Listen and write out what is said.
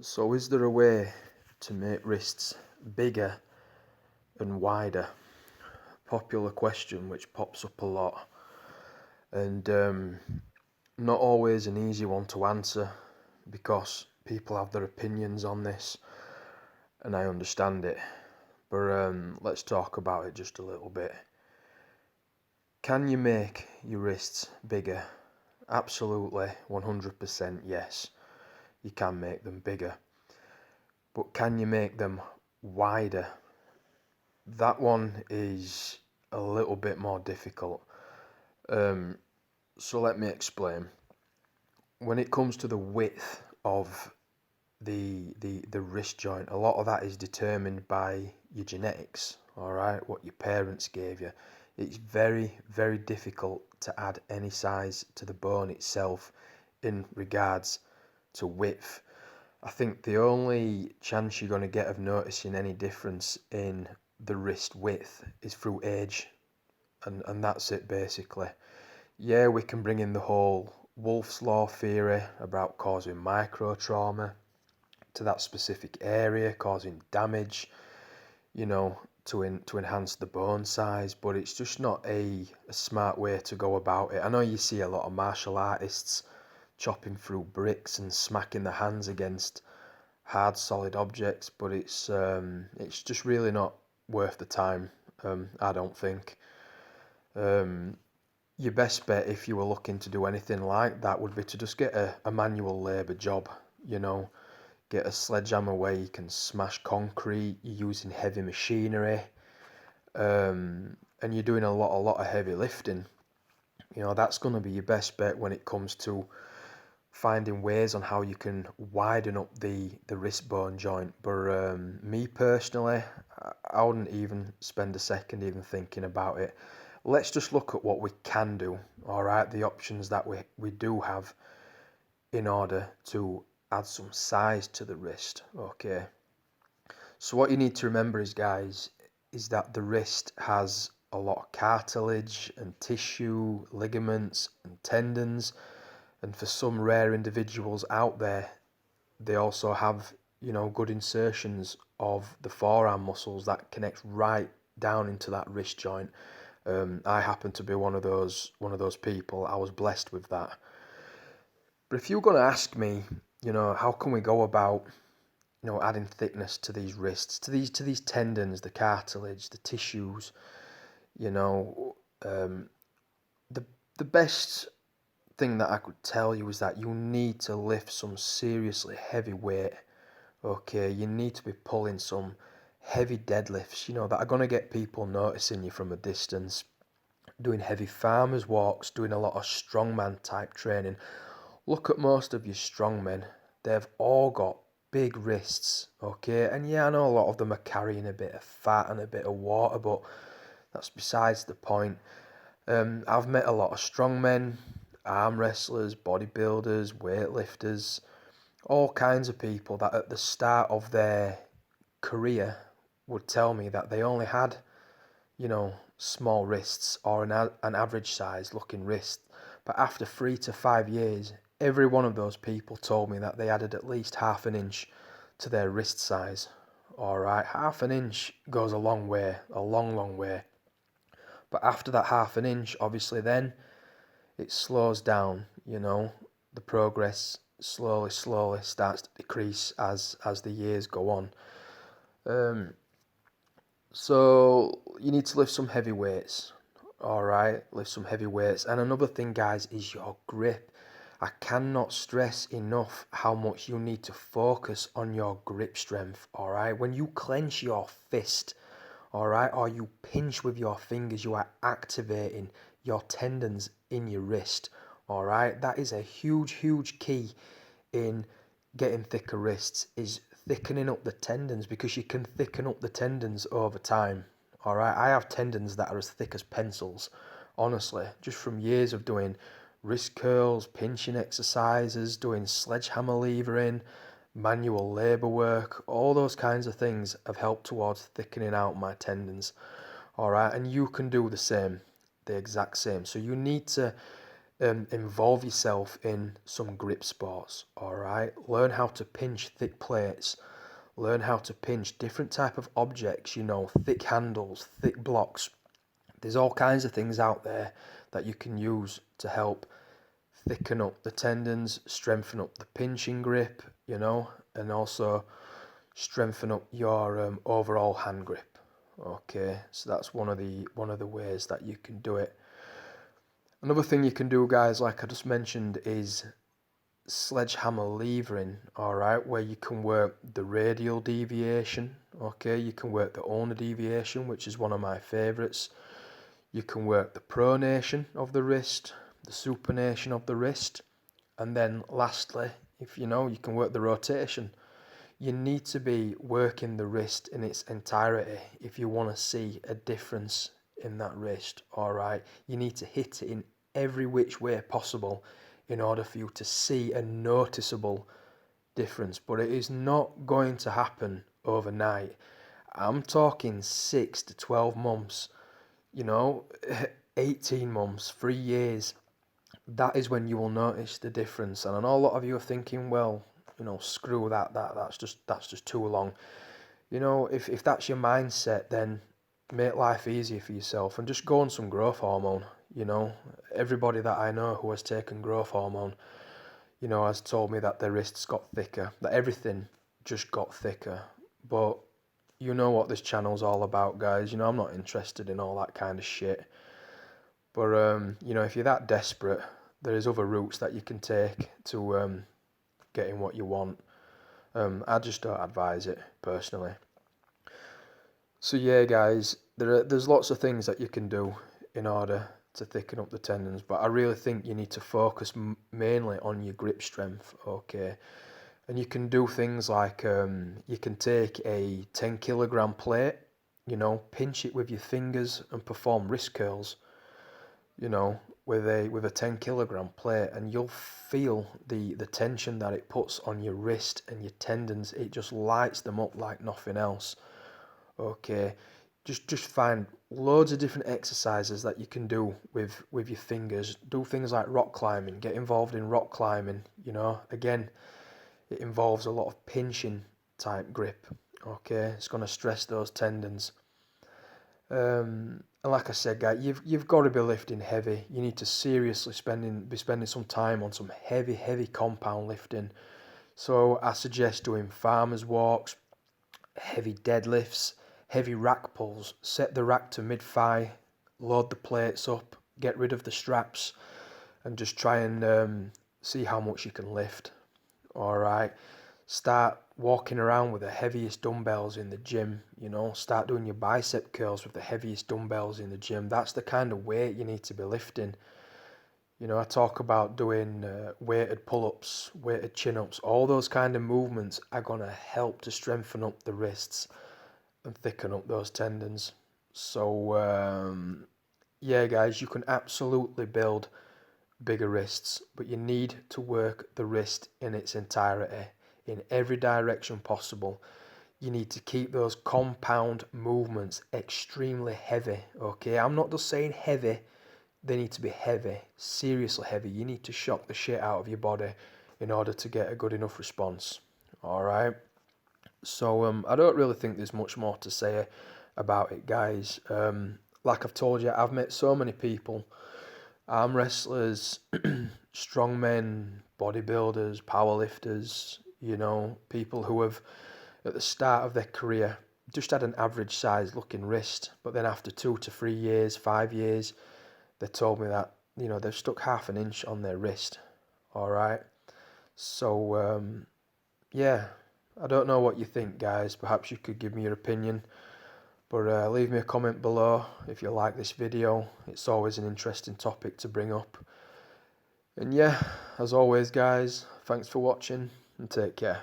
So is there a way to make wrists bigger and wider? Popular question which pops up a lot, and not always an easy one to answer because people have their opinions on this, and I understand it. But let's talk about it just a little bit. Can you make your wrists bigger? Absolutely, 100% yes. You can make them bigger. But can you make them wider? That one is a little bit more difficult. Um, so let me explain. When it comes to the width of the wrist joint, a lot of that is determined by your genetics, all right, what your parents gave you. It's very, very difficult to add any size to the bone itself in regards to width. I think the only chance you're going to get of noticing any difference in the wrist width is through age, and that's it basically. Yeah, we can bring in the whole Wolff's Law theory about causing micro trauma to that specific area, causing damage, you know, to enhance the bone size, but it's just not a smart way to go about it. I know you see a lot of martial artists chopping through bricks and smacking their hands against hard solid objects, but it's just really not worth the time. I don't think. Um, your best bet if you were looking to do anything like that would be to just get a manual labour job, you know, get a sledgehammer where you can smash concrete, you're using heavy machinery, and you're doing a lot of heavy lifting. You know, that's going to be your best bet when it comes to finding ways on how you can widen up the wrist bone joint. But me personally, I wouldn't even spend a second even thinking about it. Let's just look at what we can do, all right, the options that we do have in order to add some size to the wrist, okay? So what you need to remember is, guys, is that the wrist has a lot of cartilage and tissue, ligaments and tendons, and for some rare individuals out there, they also have, you know, good insertions of the forearm muscles that connect right down into that wrist joint. I happen to be one of those people. I was blessed with that. But if you're going to ask me, you know, how can we go about, you know, adding thickness to these wrists, to these tendons, the cartilage, the tissues, you know, the the best thing that I could tell you is that you need to lift some seriously heavy weight. Okay, you need to be pulling some heavy deadlifts, you know, that are going to get people noticing you from a distance. Doing heavy farmers walks, doing a lot of strongman type training. Look at most of your strongmen, they've all got big wrists, okay? And yeah, I know a lot of them are carrying a bit of fat and a bit of water, but that's besides the point. I've met a lot of strongmen, arm wrestlers, bodybuilders, weightlifters, all kinds of people that at the start of their career would tell me that they only had, you know, small wrists or an average size looking wrist. But after 3 to 5 years, every one of those people told me that they added at least half an inch to their wrist size. All right, half an inch goes a long way, a long, long way. But after that half an inch, obviously, then it slows down. You know, the progress slowly starts to decrease as the years go on. Um, so you need to lift some heavy weights. All right, lift some heavy weights. And another thing, guys, is your grip. I cannot stress enough how much you need to focus on your grip strength. All right, when you clench your fist, all right, or you pinch with your fingers, you are activating your tendons in your wrist. All right, that is a huge key in getting thicker wrists, is thickening up the tendons, because you can thicken up the tendons over time. All right, I have tendons that are as thick as pencils, honestly, just from years of doing wrist curls, pinching exercises, doing sledgehammer levering, manual labour work. All those kinds of things have helped towards thickening out my tendons. All right, and you can do the same, the exact same. So you need to involve yourself in some grip sports, all right? Learn how to pinch thick plates, learn how to pinch different type of objects, you know, thick handles, thick blocks. There's all kinds of things out there that you can use to help thicken up the tendons, strengthen up the pinching grip, you know, and also strengthen up your overall hand grip. Okay, so that's one of the ways that you can do it. Another thing you can do, guys, like I just mentioned, is sledgehammer levering, all right, where you can work the radial deviation. Okay, you can work the ulnar deviation, which is one of my favorites. You can work the pronation of the wrist, the supination of the wrist, and then lastly, if you know, you can work the rotation. You need to be working the wrist in its entirety if you want to see a difference in that wrist, all right? You need to hit it in every which way possible in order for you to see a noticeable difference, but it is not going to happen overnight. I'm talking 6 to 12 months, you know, 18 months, 3 years. That is when you will notice the difference. And I know a lot of you are thinking, well, you know, screw that's just too long. You know, if that's your mindset, then make life easier for yourself and just go on some growth hormone. You know, everybody that I know who has taken growth hormone, you know, has told me that their wrists got thicker, that everything just got thicker. But you know what this channel's all about, guys. You know, I'm not interested in all that kind of shit. But you know, if you're that desperate, there is other routes that you can take to getting what you want. I just don't advise it personally. So yeah, guys, there's lots of things that you can do in order to thicken up the tendons, but I really think you need to focus mainly on your grip strength, okay? And you can do things like you can take a 10 kilogram plate, you know, pinch it with your fingers and perform wrist curls, you know, with a 10 kilogram plate, and you'll feel the tension that it puts on your wrist and your tendons. It just lights them up like nothing else. Okay, just find loads of different exercises that you can do with your fingers. Do things like rock climbing. Get involved in rock climbing. You know, again, it involves a lot of pinching type grip. Okay, it's going to stress those tendons. And like I said, guys, you've got to be lifting heavy. You need to seriously be spending some time on some heavy compound lifting. So I suggest doing farmers walks, heavy deadlifts, heavy rack pulls. Set the rack to mid-thigh, load the plates up, get rid of the straps, and just try and see how much you can lift. All right. Start walking around with the heaviest dumbbells in the gym, you know, start doing your bicep curls with the heaviest dumbbells in the gym. That's the kind of weight you need to be lifting. You know, I talk about doing weighted pull-ups, weighted chin-ups. All those kind of movements are going to help to strengthen up the wrists and thicken up those tendons. So, yeah, guys, you can absolutely build bigger wrists, but you need to work the wrist in its entirety, in every direction possible. You need to keep those compound movements extremely heavy, okay? I'm not just saying heavy, they need to be heavy, seriously heavy. You need to shock the shit out of your body in order to get a good enough response, all right? So I don't really think there's much more to say about it, guys. Like I've told you, I've met so many people, arm wrestlers, strongmen, bodybuilders, powerlifters, you know, people who have, at the start of their career, just had an average size looking wrist, but then after 2 to 3 years, 5 years, they told me that, you know, they've stuck half an inch on their wrist, all right? So, yeah, I don't know what you think, guys. Perhaps you could give me your opinion, but leave me a comment below if you like this video. It's always an interesting topic to bring up. And yeah, as always, guys, thanks for watching and take care.